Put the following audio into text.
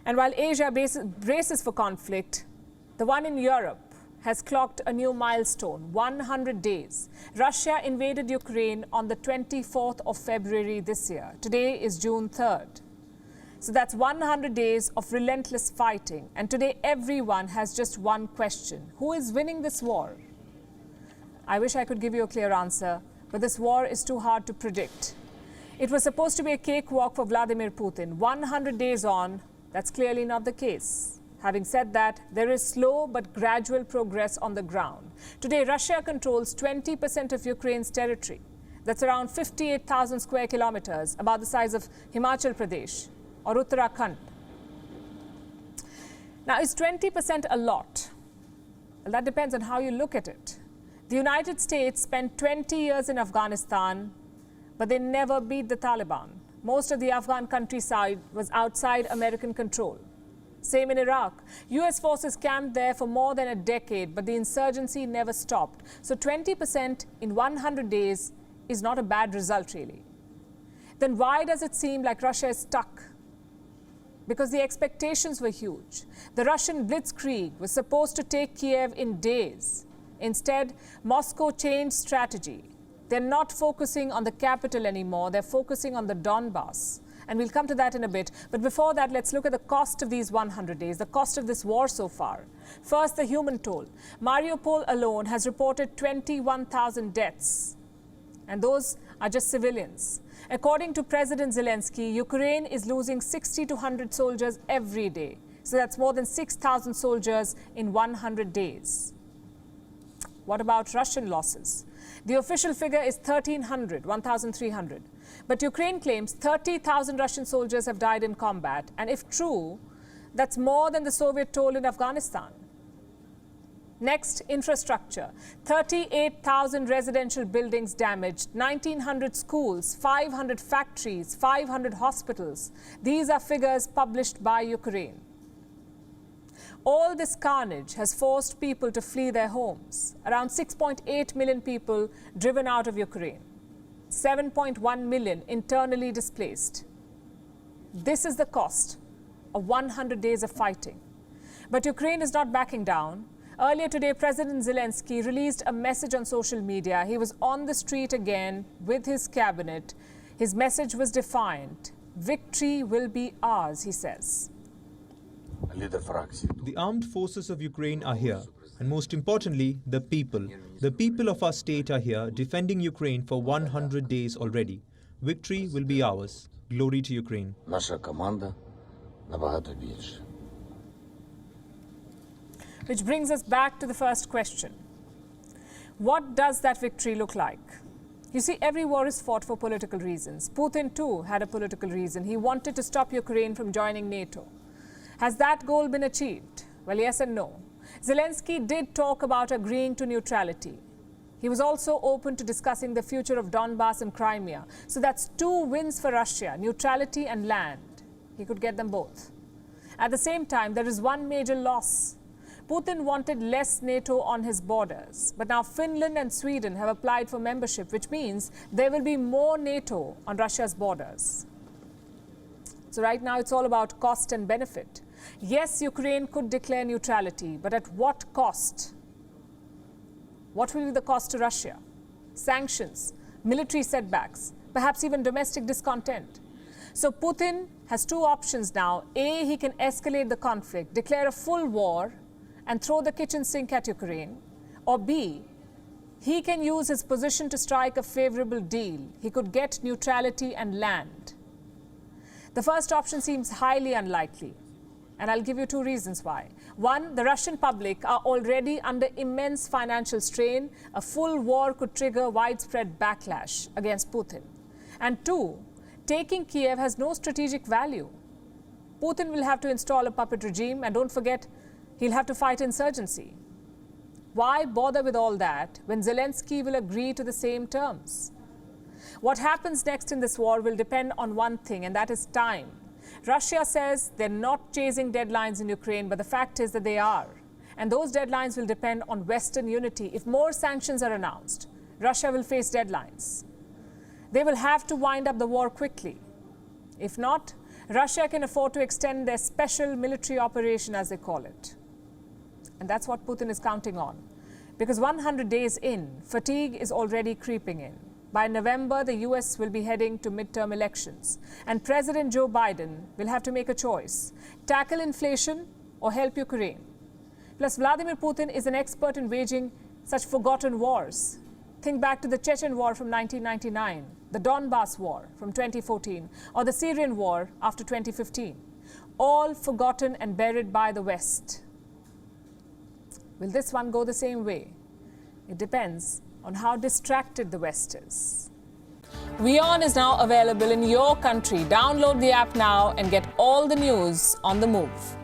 And while Asia braces for conflict, the one in Europe has clocked a new milestone, 100 days. Russia invaded Ukraine on the 24th of February this year. Today is June 3rd. So that's 100 days of relentless fighting. And today everyone has just one question. Who is winning this war? I wish I could give you a clear answer, but this war is too hard to predict. It was supposed to be a cakewalk for Vladimir Putin. 100 days on, that's clearly not the case. Having said that, there is slow but gradual progress on the ground. Today, Russia controls 20% of Ukraine's territory. That's around 58,000 square kilometers, about the size of Himachal Pradesh or Uttarakhand. Now, is 20% a lot? Well, that depends on how you look at it. The United States spent 20 years in Afghanistan, but they never beat the Taliban. Most of the Afghan countryside was outside American control. Same in Iraq. US forces camped there for more than a decade, but the insurgency never stopped. So 20% in 100 days is not a bad result, really. Then why does it seem like Russia is stuck? Because the expectations were huge. The Russian blitzkrieg was supposed to take Kiev in days. Instead, Moscow changed strategy. They're not focusing on the capital anymore. They're focusing on the Donbass. And we'll come to that in a bit. But before that, let's look at the cost of these 100 days, the cost of this war so far. First, the human toll. Mariupol alone has reported 21,000 deaths. And those are just civilians. According to President Zelensky, Ukraine is losing 60 to 100 soldiers every day. So that's more than 6,000 soldiers in 100 days. What about Russian losses? The official figure is 1,300, 1,300. But Ukraine claims 30,000 Russian soldiers have died in combat. And if true, that's more than the Soviet toll in Afghanistan. Next, infrastructure. 38,000 residential buildings damaged, 1,900 schools, 500 factories, 500 hospitals. These are figures published by Ukraine. All this carnage has forced people to flee their homes. Around 6.8 million people driven out of Ukraine. 7.1 million internally displaced. This is the cost of 100 days of fighting. But Ukraine is not backing down. Earlier today, President Zelensky released a message on social media. He was on the street again with his cabinet. His message was defiant. Victory will be ours, he says. The armed forces of Ukraine are here, and most importantly, the people of our state are here defending Ukraine for 100 days already. Victory will be ours. Glory to Ukraine. Which brings us back to the first question. What does that victory look like? You see, every war is fought for political reasons. Putin too had a political reason. He wanted to stop Ukraine from joining NATO. Has that goal been achieved? Well, yes and no. Zelensky did talk about agreeing to neutrality. He was also open to discussing the future of Donbass and Crimea. So that's two wins for Russia, neutrality and land. He could get them both. At the same time, there is one major loss. Putin wanted less NATO on his borders. But now Finland and Sweden have applied for membership, which means there will be more NATO on Russia's borders. So right now, it's all about cost and benefit. Yes, Ukraine could declare neutrality, but at what cost? What will be the cost to Russia? Sanctions, military setbacks, perhaps even domestic discontent. So Putin has two options now. A, he can escalate the conflict, declare a full war, and throw the kitchen sink at Ukraine. Or B, he can use his position to strike a favorable deal. He could get neutrality and land. The first option seems highly unlikely. And I'll give you two reasons why. One, the Russian public are already under immense financial strain. A full war could trigger widespread backlash against Putin. And two, taking Kiev has no strategic value. Putin will have to install a puppet regime, and don't forget, he'll have to fight insurgency. Why bother with all that when Zelensky will agree to the same terms? What happens next in this war will depend on one thing, and that is time. Russia says they're not chasing deadlines in Ukraine, but the fact is that they are. And those deadlines will depend on Western unity. If more sanctions are announced, Russia will face deadlines. They will have to wind up the war quickly. If not, Russia can afford to extend their special military operation, as they call it. And that's what Putin is counting on. Because 100 days in, fatigue is already creeping in. By November, the US will be heading to midterm elections. And President Joe Biden will have to make a choice: tackle inflation or help Ukraine. Plus, Vladimir Putin is an expert in waging such forgotten wars. Think back to the Chechen War from 1999, the Donbass War from 2014, or the Syrian War after 2015. All forgotten and buried by the West. Will this one go the same way? It depends on how distracted the West is. WION is now available in your country. Download the app now and get all the news on the move.